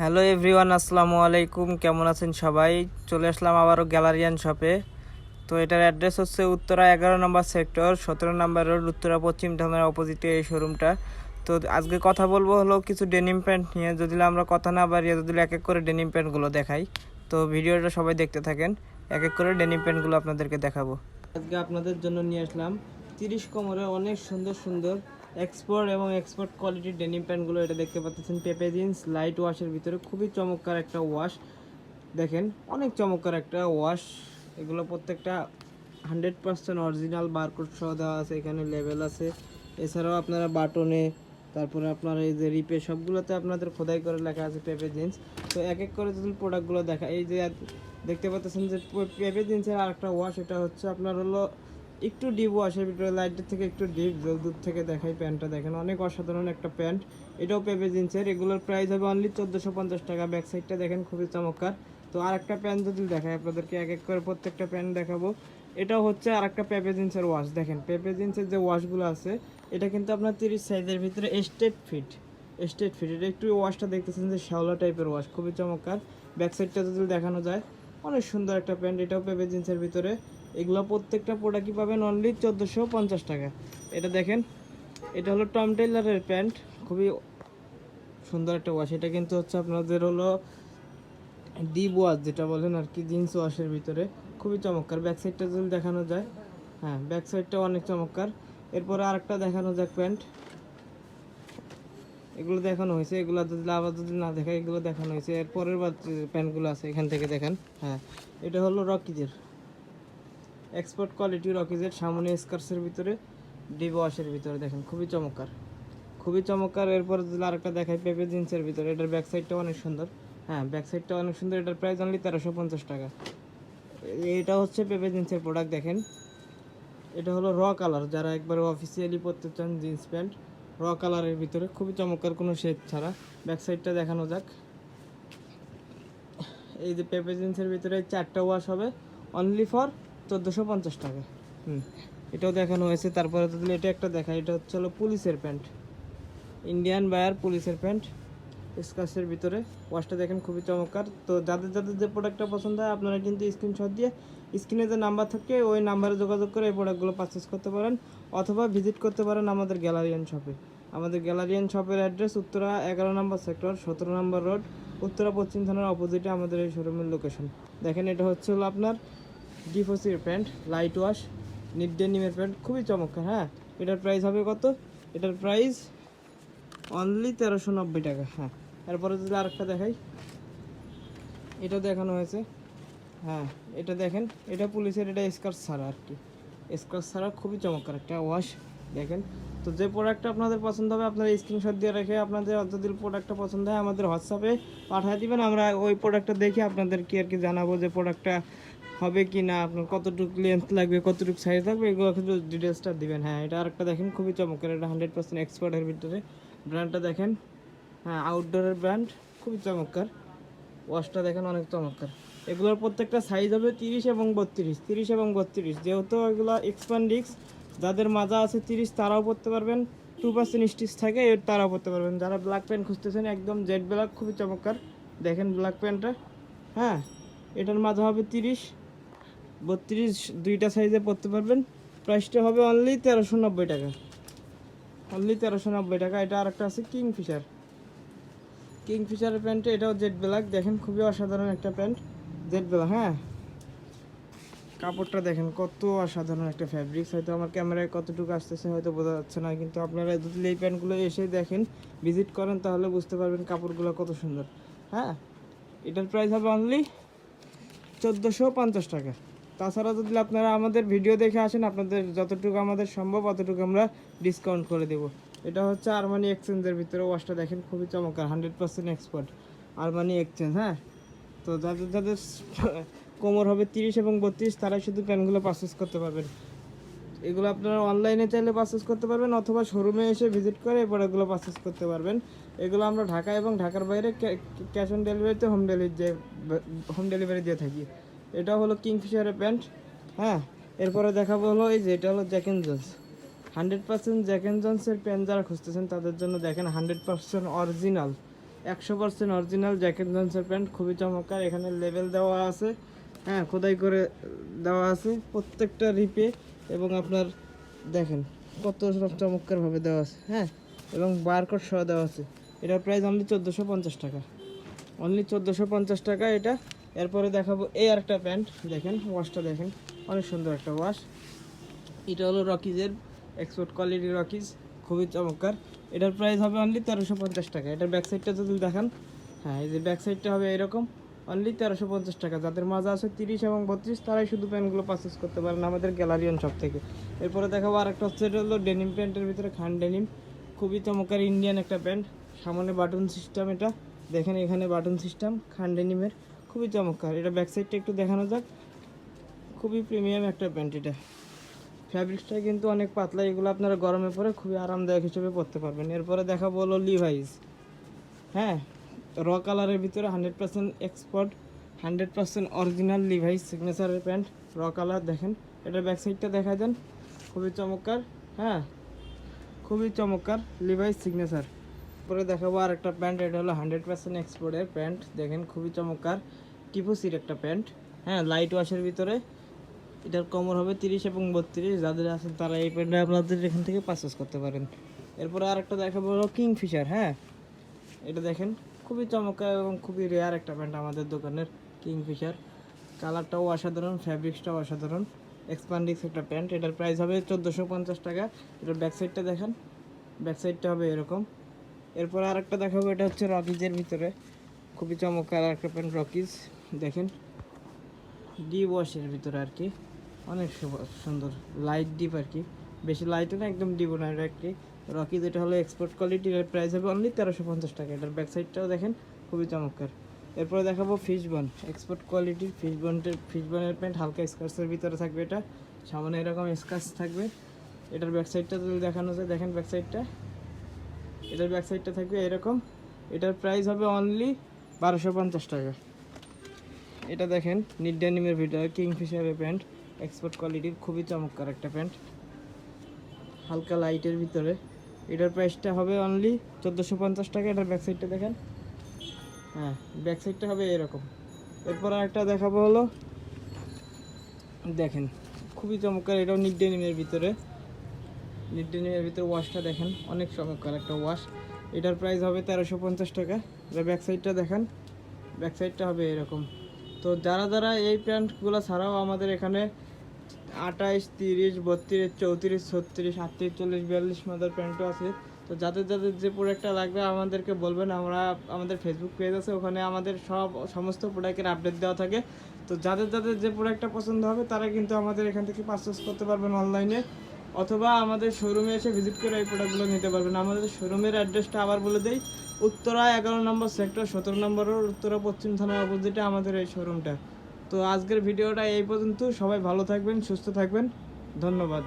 Hello everyone, আসসালামু আলাইকুম। কেমন আছেন সবাই? চলে আসলাম আবারও গ্যালারিয়ান শপে। তো এটার অ্যাড্রেস হচ্ছে উত্তরা 11 নম্বর সেক্টর, 17 নম্বর রোড, উত্তরা পশ্চিম থানার অপোজিটে এই শোরুমটা। তো আজকে কথা বলবো হলো কিছু ডেনিম প্যান্ট নিয়ে। যদি আমরা কথা না বাড়িয়ে যদি এক এক করে ডেনিম প্যান্টগুলো দেখাই, তো ভিডিওটা সবাই দেখতে থাকেন। এক এক করে ডেনিম প্যান্টগুলো আপনাদেরকে দেখাবো। আজকে আপনাদের জন্য নিয়ে আসলাম 30 কোমরের অনেক সুন্দর সুন্দর এক্সপোর্ট এবং এক্সপোর্ট কোয়ালিটির ডেনিম প্যান্টগুলো। এটা দেখতে পাচ্ছেন পেপে জিন্স লাইট ওয়াশের ভিতরে, খুবই চমৎকার একটা ওয়াশ। দেখেন অনেক চমৎকার একটা ওয়াশ। এগুলো প্রত্যেকটা 100% অরিজিনাল, বারকোড সহ দেওয়া আছে, এখানে লেভেল আছে। এছাড়াও আপনারা বাটনে, তারপরে আপনার এই যে রিপে, সবগুলোতে আপনাদের খোদাই করে লেখা আছে পেপে জিন্স। তো এক এক করে যদি প্রোডাক্টগুলো দেখা, এই যে দেখতে পাচ্ছেন যে পেপে জিন্সের আরেকটা ওয়াশ, এটা হচ্ছে আপনার হলো একটু ডিপ ওয়াশের ভিতরে, লাইটের থেকে একটু ডিপ। দূর থেকে দেখাই প্যান্টটা, দেখেন অনেক অসাধারণ একটা প্যান্ট। এটাও পেপে জিন্সের। এগুলোর প্রাইস হবে অনলি 1450 টাকা। ব্যাক সাইডটা দেখেন খুবই চমৎকার। তো আর একটা প্যান্ট যদি দেখাই আপনাদেরকে, এক এক করে প্রত্যেকটা প্যান্ট দেখাবো। এটাও হচ্ছে আর একটা পেপে জিন্সের ওয়াশ। দেখেন পেপে জিন্সের যে ওয়াশগুলো আছে, এটা কিন্তু আপনার 30 সাইজের ভিতরে স্টেট ফিট। এটা একটু ওয়াশটা দেখতেছেন যে শ্যাওলা টাইপের ওয়াশ, খুবই চমৎকার। ব্যাক সাইডটা যদি দেখানো যায়, অনেক সুন্দর একটা প্যান্ট। এটাও পেপে জিন্সের ভিতরে। এগুলো প্রত্যেকটা প্রোডাক্টই পাবেন অনলি 1450 টাকা। এটা দেখেন, এটা হলো টম টেইলারের প্যান্ট, খুবই সুন্দর একটা ওয়াশ। এটা কিন্তু হচ্ছে আপনাদের হলো ডিপ ওয়াশ যেটা বলেন আর কি, জিন্স ওয়াশের ভিতরে, খুবই চমৎকার। ব্যাক সাইডটা যদি দেখানো যায়, হ্যাঁ ব্যাক সাইডটা অনেক চমৎকার। এরপরে আরেকটা দেখানো যাক প্যান্ট। এগুলো দেখানো হয়েছে, এগুলো যদি আবার যদি না দেখায়, এগুলো দেখানো হয়েছে। এরপরের প্যান্টগুলো আছে এখান থেকে দেখেন। হ্যাঁ, এটা হলো রকিজের এক্সপোর্ট কোয়ালিটি, রকিজের সামনে স্কার্টসের ভিতরে, ডিপ ওয়াশের ভিতরে, দেখেন খুবই চমৎকার, খুবই চমৎকার। এরপরে যদি আরেকটা দেখাই পেপে জিন্সের ভিতরে, এটার ব্যাক সাইডটা অনেক সুন্দর। হ্যাঁ, ব্যাক সাইডটা অনেক সুন্দর। এটার প্রাইস অনলি 1350 টাকা। এটা হচ্ছে পেপে জিন্সের প্রোডাক্ট। দেখেন এটা হলো র কালার, যারা একবারে অফিসিয়ালি পরতে চান জিন্স প্যান্ট, র কালারের ভিতরে, খুবই চমৎকার, কোনো শেড ছাড়া। ব্যাক সাইডটা দেখানো যাক। এই যে পেপে জিন্সের ভিতরে 4টা ওয়াশ হবে অনলি ফর 1450 টাকা। এটাও দেখানো হয়েছে। তারপরে যদি এটা একটা দেখা, এটা হচ্ছে হলো পুলিশের প্যান্ট, ইন্ডিয়ান বায়ার পুলিশের প্যান্ট, স্কার্টসের ভিতরে। ওয়াশটা দেখেন খুবই চমৎকার। তো যাদের যাদের যে প্রোডাক্টটা পছন্দ হয়, আপনারা কিন্তু স্ক্রিনশট দিয়ে স্ক্রিনে যে নাম্বার থাকে ওই নাম্বারে যোগাযোগ করে এই প্রোডাক্টগুলো পারচেস করতে পারেন, অথবা ভিজিট করতে পারেন আমাদের গ্যালারিয়ান শপে। আমাদের গ্যালারিয়ান শপের অ্যাড্রেস উত্তরা 11 নম্বর সেক্টর, 17 নম্বর রোড, উত্তরা পশ্চিম থানার অপোজিটে আমাদের এই শোরুমের লোকেশন। দেখেন এটা হচ্ছে হলো আপনার ডিফোসির প্যান্ট, লাইট ওয়াশ নিট ডেনিমের প্যান্ট, খুবই চমৎকার। হ্যাঁ, এটার প্রাইস হবে কত? এটার প্রাইস অনলি 1390 টাকা। হ্যাঁ, এরপরে যদি আরেকটা দেখাই, এটা দেখানো হয়েছে। হ্যাঁ, এটা দেখেন, এটা পুলিশের, এটা স্কার্ট ছাড়া আর কি, স্কার্ট ছাড়া, খুবই চমৎকার একটা ওয়াশ। দেখেন, তো যে প্রোডাক্টটা আপনাদের পছন্দ হবে, আপনারা স্ক্রিনশট দিয়ে রেখে আপনাদের যদি প্রোডাক্টটা পছন্দ হয় আমাদের হোয়াটসঅ্যাপে পাঠিয়ে দিবেন। আমরা ওই প্রোডাক্টটা দেখে আপনাদেরকে আর কি জানাবো যে প্রোডাক্টটা হবে কি না, আপনার কতটুকু লেন্থ লাগবে, কতটুকু সাইজ লাগবে, এগুলো কিন্তু ডিটেলসটা দিবেন। হ্যাঁ, এটা আরেকটা দেখেন, খুবই চমৎকার। এটা 100% এক্সপার্টের ভিতরে, ব্র্যান্ডটা দেখেন। হ্যাঁ, আউটডোরের ব্র্যান্ড, খুবই চমৎকার। ওয়াশটা দেখেন অনেক চমৎকার। এগুলোর প্রত্যেকটা সাইজ হবে 30 এবং 32, 30 এবং 32। যেহেতু এগুলো এক্সপান্ডিক্স, যাদের মাজা আছে 30 তারাও পরতে পারবেন, 2% স্টিচ থাকে এর তারাও পরতে পারবেন। যারা ব্ল্যাক প্যান্ট খুঁজতেছেন একদম জেড ব্ল্যাক, খুবই চমৎকার। দেখেন ব্ল্যাক প্যান্টটা। হ্যাঁ, এটার মাজা হবে 30, 32, দুইটা সাইজে পরতে পারবেন। প্রাইসটা হবে অনলি 1390 টাকা, অনলি 1390 টাকা। এটা আরেকটা আছে কিংফিশারের প্যান্টে, এটাও জেড ব্ল্যাক। দেখেন খুবই অসাধারণ একটা প্যান্ট, জেড ব্ল্যাক। হ্যাঁ, কাপড়টা দেখেন কত অসাধারণ একটা ফ্যাব্রিক্স। হয়তো আমার ক্যামেরায় কতটুকু আসতেছে হয়তো বোঝা যাচ্ছে না, কিন্তু আপনারা যদি এই প্যান্টগুলো এসে দেখেন, ভিজিট করেন, তাহলে বুঝতে পারবেন কাপড়গুলো কত সুন্দর। হ্যাঁ, এটার প্রাইস হবে অনলি 1450 টাকা। তাছাড়া যদি আপনারা আমাদের ভিডিও দেখে আসেন, আপনাদের যতটুকু আমাদের সম্ভব অতটুকু আমরা ডিসকাউন্ট করে দেবো। এটা হচ্ছে আরমানি এক্সচেঞ্জের ভিতরে। ওয়াশটা দেখেন খুবই চমৎকার, 100% এক্সপার্ট আরমানি এক্সচেঞ্জ। হ্যাঁ, তো যাদের যাদের কোমর হবে 30 এবং 32, তারাই শুধু প্যান্টগুলো পারচেস করতে পারবেন। এগুলো আপনারা অনলাইনে চাইলে পারচেস করতে পারবেন, অথবা শোরুমে এসে ভিজিট করে এই প্রোডাক্টগুলো পারচেস করতে পারবেন। এগুলো আমরা ঢাকা এবং ঢাকার বাইরে ক্যাশ অন ডেলিভারিতে হোম ডেলিভারি দিয়ে থাকি। এটা হলো কিংফিশারের প্যান্ট। হ্যাঁ, এরপরে দেখাবো হলো এই যে, এটা হলো Jack and Jones, 100% Jack and জোন্সের প্যান্ট যারা খুঁজতেছেন তাদের জন্য। দেখেন 100% অরিজিনাল, 100% অরিজিনাল জ্যাকেট জনসের প্যান্ট, খুবই চমৎকার। এখানে লেবেল দেওয়া আছে, হ্যাঁ খোদাই করে দেওয়া আছে প্রত্যেকটা রিপে, এবং আপনার দেখেন কত চমৎকারভাবে দেওয়া আছে, হ্যাঁ, এবং বারকোড সহ দেওয়া আছে। এটার প্রাইস অনলি 1450 টাকা, অনলি 1450 টাকা এটা। এরপরে দেখাবো এই আরেকটা প্যান্ট, দেখেন ওয়াশটা দেখেন, অনেক সুন্দর একটা ওয়াশ। এটা হলো রকিজের এক্সপোর্ট কোয়ালিটি রকিজ, খুবই চমৎকার। এটার প্রাইস হবে অনলি 1350 টাকা। এটার ব্যাক সাইডটা যদি দেখান, হ্যাঁ এই যে ব্যাক সাইডটা হবে এরকম, অনলি 1350 টাকা। যাদের মাজা আছে 30 এবং 32 তারাই শুধু প্যান্টগুলো পারচেস করতে পারেন আমাদের গ্যালারিয়ন শপ থেকে। এরপরে দেখাবো আরেকটা হচ্ছে, এটা হলো ডেনিম প্যান্টের ভিতরে খান ডেনিম, খুবই চমৎকার ইন্ডিয়ান একটা প্যান্ট, সামনে বাটন সিস্টেম। এটা দেখেন এখানে বাটন সিস্টেম, খান ডেনিমের, খুবই চমৎকার। এটা ব্যাক সাইডটা একটু দেখানো যাক, খুবই প্রিমিয়াম একটা প্যান্ট। এটা ফ্যাব্রিক্সটা কিন্তু অনেক পাতলা, এগুলো আপনারা গরমে পরে খুবই আরামদায়ক হিসেবে পরতে পারবেন। এরপরে দেখাবো হলো লিভাইস, হ্যাঁ র কালারের ভিতরে 100% এক্সপোর্ট 100% অরিজিনাল লিভাইস সিগনেচারের প্যান্ট, র কালার। দেখেন এটার ব্যাক সাইডটা দেখা দেন, খুবই চমৎকার, হ্যাঁ খুবই চমৎকার লিভাইস সিগনেচার। পরে দেখাবো আর একটা প্যান্ট, এটা হলো 100% এক্সপোর্টের প্যান্ট, দেখেন খুবই চমৎকার, টিপোসির একটা প্যান্ট, হ্যাঁ লাইট ওয়াশের ভিতরে। এটার কমর হবে 30 এবং 32, যাদের আছেন তারা এই প্যান্টটা আপনাদের এখান থেকে পারচেস করতে পারেন। এরপরে আরেকটা দেখাবো হলো কিংফিশার, হ্যাঁ এটা দেখেন খুবই চমৎকার এবং খুবই রেয়ার একটা প্যান্ট আমাদের দোকানের, কিংফিশার। কালারটাও অসাধারণ, ফ্যাব্রিক্সটাও অসাধারণ, এক্সপান্ডিক্স একটা প্যান্ট। এটার প্রাইস হবে 1450 টাকা। এটার ব্যাক সাইডটা দেখেন, ব্যাক সাইডটা হবে এরকম। এরপর আরেকটা দেখাবো, এটা হচ্ছে রকিজের ভিতরে, খুবই চমৎকার একটা প্যান্ট রকিজ, দেখেন ডিপ ওয়াশের ভিতরে আর কি, অনেক সুন্দর লাইট ডিপ আর কি, বেশি লাইটও না একদম ডিপও না, এটা একটি রকিজ। এটা হলো এক্সপোর্ট কোয়ালিটির, প্রাইস হবে অনলি 1350 টাকা। এটার ব্যাক সাইডটাও দেখেন খুবই চমৎকার। এরপরে দেখাবো ফিশবন, এক্সপোর্ট কোয়ালিটির ফিশবনের প্যান্ট, হালকা স্কার্টসের ভিতরে থাকবে। এটা সামনে এরকম স্কার্টস থাকবে। এটার ব্যাক সাইডটা যদি দেখানো যায়, দেখেন ব্যাক সাইডটা, এটার ব্যাক সাইডটা থাকবে এরকম। এটার প্রাইস হবে অনলি 1250 টাকা। এটা দেখেন নিট ডেনিমের ভিতরে কিংফিশারের প্যান্ট, এক্সপোর্ট কোয়ালিটির, খুবই চমৎকার একটা প্যান্ট, হালকা লাইটের ভিতরে। এটার প্রাইসটা হবে অনলি 1450 টাকা। এটার ব্যাক সাইডটা দেখেন, হ্যাঁ ব্যাক সাইডটা হবে এরকম। এরপর আরেকটা দেখাবো হলো, দেখেন খুবই চমৎকার, এটাও নিট ডেনিমের ভিতরে, নিট ডেনিমের ভিতরে ওয়াশটা দেখেন অনেক চমৎকার একটা ওয়াশ। এটার প্রাইস হবে 1350 টাকা। এটার ব্যাক সাইডটা দেখেন, ব্যাক সাইডটা হবে এরকম। তো যারা যারা এই প্যান্টগুলো ছাড়াও আমাদের এখানে 28, 30, 32, 34, 36, 38, 40, 42 মাদার প্যান্টও আছে। তো যাদের যাদের যে প্রোডাক্টটা লাগবে আমাদেরকে বলবেন, আমরা আমাদের ফেসবুক পেজ আছে, ওখানে আমাদের সমস্ত প্রোডাক্টের আপডেট দেওয়া থাকে। তো যাদের যাদের যে প্রোডাক্টটা পছন্দ হবে তারা কিন্তু আমাদের এখান থেকে পারচেস করতে পারবেন অনলাইনে, অথবা আমাদের শোরুমে এসে ভিজিট করে এই প্রোডাক্টগুলো নিতে পারবেন। আমাদের শোরুমের অ্যাড্রেসটা আবার বলে দেই, উত্তরা 11 নম্বর সেক্টর 17 নম্বর রোড, উত্তরা পশ্চিম থানার অপোজিটে আমাদের এই শোরুমটা। তো আজকের ভিডিওটা এই পর্যন্ত, সবাই ভালো থাকবেন, সুস্থ থাকবেন, ধন্যবাদ।